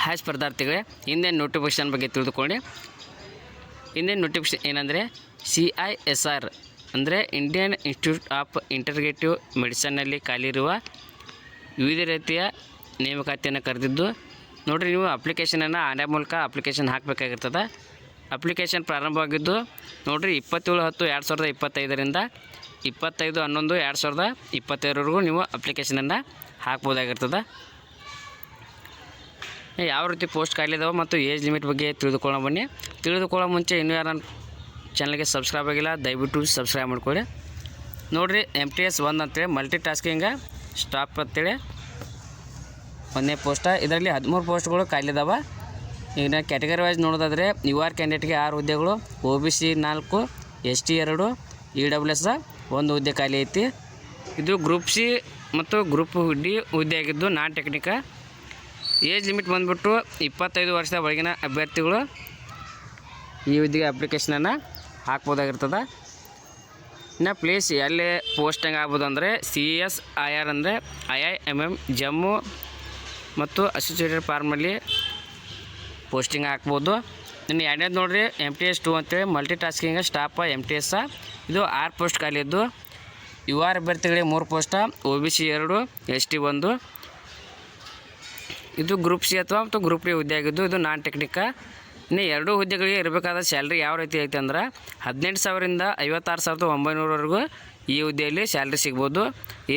Hi ಸ್ಪರ್ಧಾರ್ಥಿಗಳೇ, ಇಂದಿನ notification ಬಗ್ಗೆ ತಿಳಿದುಕೊಳ್ಳಿ. ಇಂದಿನ ನೋಟಿಫಿಕೇಷನ್ ಏನಂದರೆ CISR ಅಂದರೆ ಇಂಡಿಯನ್ ಇನ್ಸ್ಟಿಟ್ಯೂಟ್ ಆಫ್ ಇಂಟಿಗ್ರೇಟಿವ್ ಮೆಡಿಸನ್ನಲ್ಲಿ ಖಾಲಿಯಿರುವ ವಿವಿಧ ರೀತಿಯ ನೇಮಕಾತಿಯನ್ನು ಕರೆದಿದ್ದು. ನೋಡಿರಿ, ನೀವು ಅಪ್ಲಿಕೇಶನನ್ನು ಆನ್ಲೈನ್ ಮೂಲಕ ಅಪ್ಲಿಕೇಶನ್ ಹಾಕಬೇಕಾಗಿರ್ತದೆ. ಅಪ್ಲಿಕೇಶನ್ ಪ್ರಾರಂಭವಾಗಿದ್ದು ನೋಡಿರಿ 27/10/2025ರಿಂದ 25/11/2025ವರೆಗೂ ನೀವು ಅಪ್ಲಿಕೇಶನನ್ನು ಹಾಕ್ಬೋದಾಗಿರ್ತದೆ. ಯಾವ ರೀತಿ ಪೋಸ್ಟ್ ಖಾಲಿ ಇದಾವೆ ಮತ್ತು ಏಜ್ ಲಿಮಿಟ್ ಬಗ್ಗೆ ತಿಳಿದುಕೊಳ್ಳೋ ಬನ್ನಿ. ತಿಳಿದುಕೊಳ್ಳೋ ಮುಂಚೆ ಇನ್ನೂ ಯಾರು ಚಾನಲ್ಗೆ ಸಬ್ಸ್ಕ್ರೈಬ್ ಆಗಿಲ್ಲ, ದಯವಿಟ್ಟು ಸಬ್ಸ್ಕ್ರೈಬ್ ಮಾಡ್ಕೊಳ್ಳಿ. ನೋಡಿರಿ, MTS 1 ಅಂತೇಳಿ ಮಲ್ಟಿ ಟಾಸ್ಕಿಂಗ್ ಸ್ಟಾಫ್ ಅಂತೇಳಿ ಒಂದನೇ ಪೋಸ್ಟ. ಇದರಲ್ಲಿ 13 ಪೋಸ್ಟ್ಗಳು ಖಾಲಿ ಇದಾವೆ. ಈಗ ಕ್ಯಾಟಗರಿ ವೈಸ್ ನೋಡೋದಾದರೆ UR ಕ್ಯಾಂಡಿಡೇಟ್ಗೆ 6 ಹುದ್ದೆಗಳು, OBC 4, ST 2, EWS 1 ಹುದ್ದೆ ಖಾಲಿ ಐತಿ. ಇದು ಗ್ರೂಪ್ C ಮತ್ತು ಗ್ರೂಪ್ D ಹುದ್ದೆ ಆಗಿದ್ದು ನಾನ್ ಟೆಕ್ನಿಕ. ಏಜ್ ಲಿಮಿಟ್ ಬಂದುಬಿಟ್ಟು 25 ವರ್ಷದ ಒಳಗಿನ ಅಭ್ಯರ್ಥಿಗಳು ಈ ಹುದ್ದೆಗೆ ಅಪ್ಲಿಕೇಶನನ್ನು ಹಾಕ್ಬೋದಾಗಿರ್ತದೆ. ಇನ್ನು ಪ್ಲೇಸ್ ಎಲ್ಲಿ ಪೋಸ್ಟಿಂಗ್ ಆಗ್ಬೋದು ಅಂದರೆ CSIR ಅಂದರೆ IIMM ಜಮ್ಮು ಮತ್ತು ಅಸೋಸಿಯೇಟೆಡ್ ಫಾರ್ಮಲ್ಲಿ ಪೋಸ್ಟಿಂಗ್ ಹಾಕ್ಬೋದು. ಇನ್ನು ಎರಡನೇದು ನೋಡಿರಿ, MTS 2 ಅಂತೇಳಿ ಮಲ್ಟಿ ಟಾಸ್ಕಿಂಗ್ ಸ್ಟಾಫ್ MTS. ಇದು 6 ಪೋಸ್ಟ್ ಖಾಲಿ ಇದ್ದು. UR ಅಭ್ಯರ್ಥಿಗಳಿಗೆ 3 ಪೋಸ್ಟ, OBC 2, ST 1. ಇದು ಗ್ರೂಪ್ C ಮತ್ತು ಗ್ರೂಪ್ D ಹುದ್ದೆ ಆಗಿದ್ದು ಇದು ನಾನ್ ಟೆಕ್ನಿಕ. ಇನ್ನು 2 ಹುದ್ದೆಗಳಿಗೆ ಇರಬೇಕಾದ ಸ್ಯಾಲ್ರಿ ಯಾವ ರೀತಿ ಐತೆ ಅಂದ್ರೆ 18,000ರಿಂದ 56,900ವರೆಗೂ ಈ ಹುದ್ದೆಯಲ್ಲಿ ಸ್ಯಾಲ್ರಿ ಸಿಗ್ಬೋದು.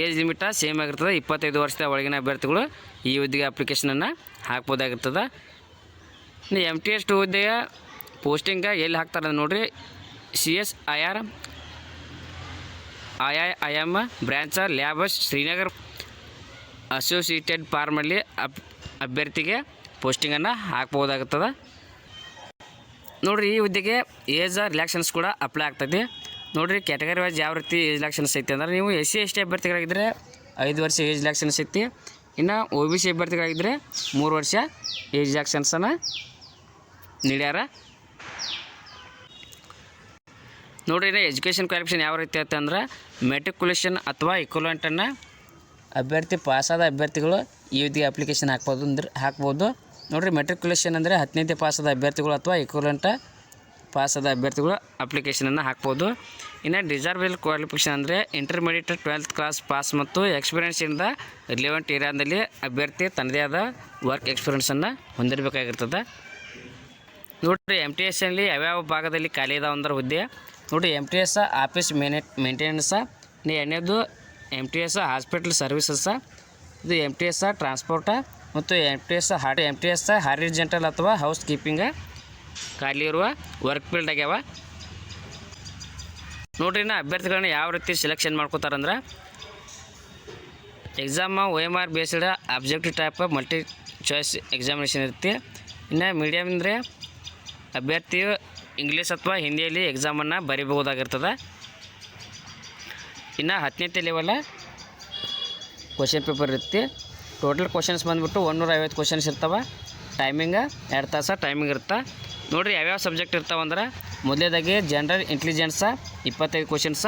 ಏಜ್ ಲಿಮಿಟ ಸೇಮ್ ಆಗಿರ್ತದೆ. 25 ವರ್ಷದ ಒಳಗಿನ ಅಭ್ಯರ್ಥಿಗಳು ಈ ಹುದ್ದೆಗೆ ಅಪ್ಲಿಕೇಶನನ್ನು ಹಾಕ್ಬೋದಾಗಿರ್ತದೆ. ಇನ್ನು MTS 2 ಹುದ್ದೆಯ ಪೋಸ್ಟಿಂಗ ಎಲ್ಲಿ ಹಾಕ್ತಾರೆ ನೋಡಿರಿ, CSIR IIM branch labs Srinagar associated formally ಅಭ್ಯರ್ಥಿಗೆ ಪೋಸ್ಟಿಂಗನ್ನು ಹಾಕ್ಬೋದಾಗುತ್ತದೆ. ನೋಡಿರಿ, ಈ ಹುದ್ದೆಗೆ ಏಜ್ ರಿಲ್ಯಾಕ್ಷನ್ಸ್ ಕೂಡ ಅಪ್ಲೈ ಆಗ್ತದೆ. ನೋಡಿರಿ, ಕ್ಯಾಟಗರಿ ವೈಸ್ ಯಾವ ರೀತಿ ಏಜ್ ರಿಲ್ಯಾಕ್ಷನ್ಸ್ ಐತಿ ಅಂದ್ರೆ ನೀವು SC ST ಅಭ್ಯರ್ಥಿಗಳಾಗಿದ್ದರೆ 5 ವರ್ಷ ಏಜ್ ರಿಲ್ಯಾಕ್ಷನ್ಸ್ ಐತಿ. ಇನ್ನು OBC ಅಭ್ಯರ್ಥಿಗಳಾಗಿದ್ದರೆ 3 ವರ್ಷ ಏಜ್ ರಿಲ್ಯಾಕ್ಷನ್ಸನ್ನು ನೀಡ್ಯಾರ. ನೋಡಿರಿ, ಎಜುಕೇಷನ್ ಕ್ವಾಲಿಫಿಕೇಷನ್ ಯಾವ ರೀತಿ ಐತೆ ಅಂದ್ರೆ ಮೆಟ್ರಿಕ್ಯುಲೇಷನ್ ಅಥವಾ ಇಕ್ವಲೆಂಟನ್ನು ಅಭ್ಯರ್ಥಿ ಪಾಸಾದ ಅಭ್ಯರ್ಥಿಗಳು ಈ ಹುದ್ದೆಗೆ ಅಪ್ಲಿಕೇಶನ್ ಹಾಕ್ಬೋದು. ನೋಡಿರಿ, ಮೆಟ್ರಿಕ್ಯುಲೇಷನ್ ಅಂದರೆ 10ನೇ ಪಾಸಾದ ಅಭ್ಯರ್ಥಿಗಳು ಅಥವಾ ಇಕ್ವಲೆಂಟ ಪಾಸಾದ ಅಭ್ಯರ್ಥಿಗಳು ಅಪ್ಲಿಕೇಶನನ್ನು ಹಾಕ್ಬೋದು. ಇನ್ನು ಡಿಸರ್ವೇಬಲ್ ಕ್ವಾಲಿಫಿಕೇಷನ್ ಅಂದರೆ ಇಂಟರ್ಮೀಡಿಯೇಟ್ 12th ಕ್ಲಾಸ್ ಪಾಸ್ ಮತ್ತು ಎಕ್ಸ್ಪೀರಿಯೆನ್ಸಿಂದ ರಿಲೆವೆಂಟ್ ಏರಿಯಾದಲ್ಲಿ ಅಭ್ಯರ್ಥಿ ತನ್ನದೇ ಆದ ವರ್ಕ್ ಎಕ್ಸ್ಪೀರಿಯೆನ್ಸನ್ನು ಹೊಂದಿರಬೇಕಾಗಿರ್ತದೆ. ನೋಡಿರಿ, MTSನಲ್ಲಿ ಯಾವ್ಯಾವ ಭಾಗದಲ್ಲಿ ಖಾಲಿ ಇದಾವೆ ಅಂದ್ರೆ ಹುದ್ದೆ ನೋಡಿರಿ, MTS ಆಫೀಸ್ ಮೇಂಟೆನೆನ್ಸ. ಎರಡನೇದು MTS ಹಾಸ್ಪಿಟಲ್ ಸರ್ವಿಸಸ್ಸ. ಇದು MTS ಟ್ರಾನ್ಸ್ಪೋರ್ಟ ಮತ್ತು MTS ಹಾರಿಜೆಂಟಲ್ ಅಥವಾ ಹೌಸ್ ಕೀಪಿಂಗ ಖಾಲಿ ಇರುವ ವರ್ಕ್ ಫೀಲ್ಡ್ ಆಗ್ಯಾವ. ನೋಡ್ರಿ, ಅಭ್ಯರ್ಥಿಗಳನ್ನ ಯಾವ ರೀತಿ ಸೆಲೆಕ್ಷನ್ ಮಾಡ್ಕೋತಾರಂದ್ರೆ exam OMR based objective type multi choice examination ಇರುತ್ತೆ. ಇನ್ನು ಮೀಡಿಯಮ್ ಅಂದರೆ ಅಭ್ಯರ್ಥಿಯು ಇಂಗ್ಲೀಷ್ ಅಥವಾ ಹಿಂದಿಯಲ್ಲಿ ಎಕ್ಸಾಮನ್ನು ಬರೀಬಹುದಾಗಿರ್ತದೆ. ಇನ್ನು 10ನೇ ಲೆವೆಲ ಕ್ವಶನ್ ಪೇಪರ್ ಇರುತ್ತೆ. ಟೋಟಲ್ ಕ್ವಶನ್ಸ್ ಬಂದುಬಿಟ್ಟು 150 ಕ್ವಶನ್ಸ್ ಇರ್ತವೆ. ಟೈಮಿಂಗ 2 ತಾಸು ಟೈಮಿಂಗ್ ಇರುತ್ತೆ. ನೋಡಿರಿ, ಯಾವ್ಯಾವ ಸಬ್ಜೆಕ್ಟ್ ಇರ್ತಾವೆ ಅಂದ್ರೆ ಮೊದಲೇದಾಗಿ ಜನರಲ್ ಇಂಟೆಲಿಜೆನ್ಸ 25 ಕ್ವಶನ್ಸ,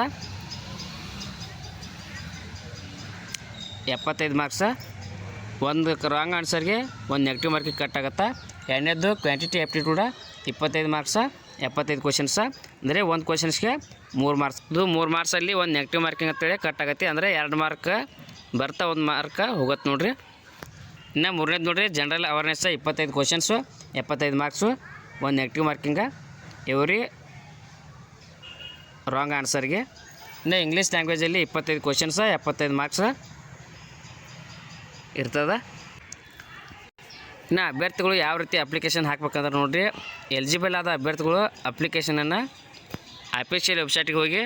75 ಮಾರ್ಕ್ಸ. ಒಂದು ರಾಂಗ್ ಆನ್ಸರ್ಗೆ 1 ನೆಗೆಟಿವ್ ಮಾರ್ಕಿಗೆ ಕಟ್ ಆಗುತ್ತೆ. ಎರಡನೇದು ಕ್ವಾಂಟಿಟಿ ಆ್ಯಪ್ಟಿಟ್ಯೂಡ 25 ಮಾರ್ಕ್ಸ, 75 ಕ್ವಶನ್ಸ. ಅಂದರೆ 1 ಕ್ವಶನ್ಸ್ಗೆ 3 ಮಾರ್ಕ್ಸ್. ಇದು 3 ಮಾರ್ಕ್ಸಲ್ಲಿ 1 ನೆಗೆಟಿವ್ ಮಾರ್ಕಿಂಗ್ ಅಂತೇಳಿ ಕಟ್ ಆಗುತ್ತೆ. ಅಂದರೆ 2 ಮಾರ್ಕ್ ಬರ್ತಾ 1 ಮಾರ್ಕ್ ಹೋಗುತ್ತೆ ನೋಡಿರಿ. ಇನ್ನು ಮೂರನೇದು ನೋಡಿರಿ, general awareness 25 questions, 75 marks, 1 negative marking every wrong ಆನ್ಸರ್ಗೆ. ಇನ್ನು ಇಂಗ್ಲೀಷ್ ಲ್ಯಾಂಗ್ವೇಜಲ್ಲಿ 25 ಕ್ವಶನ್ಸ, 75 ಮಾರ್ಕ್ಸ್ ಇರ್ತದೆ. ಇನ್ನು ಅಭ್ಯರ್ಥಿಗಳು ಯಾವ ರೀತಿ ಅಪ್ಲಿಕೇಶನ್ ಹಾಕ್ಬೇಕಂದ್ರೆ ನೋಡಿರಿ, ಎಲಿಜಿಬಲ್ ಆದ ಅಭ್ಯರ್ಥಿಗಳು ಅಪ್ಲಿಕೇಶನನ್ನು ಅಫಿಷಿಯಲ್ ವೆಬ್ಸೈಟಿಗೆ ಹೋಗಿ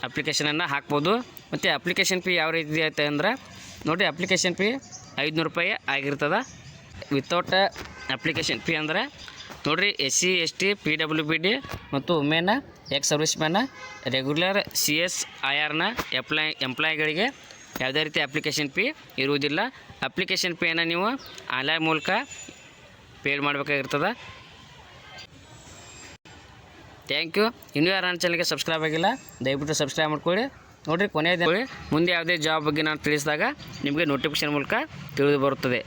ಅಪ್ಲಿಕೇಶನನ್ನು ಹಾಕ್ಬೋದು. ಮತ್ತು ಅಪ್ಲಿಕೇಶನ್ ಫೀ ಯಾವ ರೀತಿ ಐತೆ ಅಂದ್ರೆ ನೋಡಿರಿ, ಅಪ್ಲಿಕೇಶನ್ ಫೀ 500 ರೂಪಾಯಿ ಆಗಿರ್ತದೆ. ವಿತೌಟ್ ಅಪ್ಲಿಕೇಶನ್ ಫೀ ಅಂದರೆ ನೋಡಿರಿ, SC ST PWBD ಮತ್ತು women ex service man regular CSIRನ ಎಂಪ್ಲಾಯಿಗಳಿಗೆ ಯಾವುದೇ ರೀತಿ ಅಪ್ಲಿಕೇಶನ್ ಫೀ ಇರುವುದಿಲ್ಲ. ಅಪ್ಲಿಕೇಶನ್ ಫೀಯನ್ನು ನೀವು ಆನ್ಲೈನ್ ಮೂಲಕ ಪೇಡ್ ಮಾಡಬೇಕಾಗಿರ್ತದೆ. Thank you. ಇನ್ನೂ ಯಾರು ನನ್ನ ಚಾನಲ್ಗೆ ಸಬ್ಸ್ಕ್ರೈಬ್ ಆಗಿಲ್ಲ, ದಯವಿಟ್ಟು ಸಬ್ಸ್ಕ್ರೈಬ್ ಮಾಡ್ಕೊಳ್ಳಿ. ನೋಡಿರಿ, ಕೊನೆಯದೇ ಮುಂದೆ ಯಾವುದೇ ಜಾಬ್ ಬಗ್ಗೆ ನಾನು ತಿಳಿಸಿದಾಗ ನಿಮಗೆ ನೋಟಿಫಿಕೇಷನ್ ಮೂಲಕ ತಿಳಿದು ಬರುತ್ತದೆ.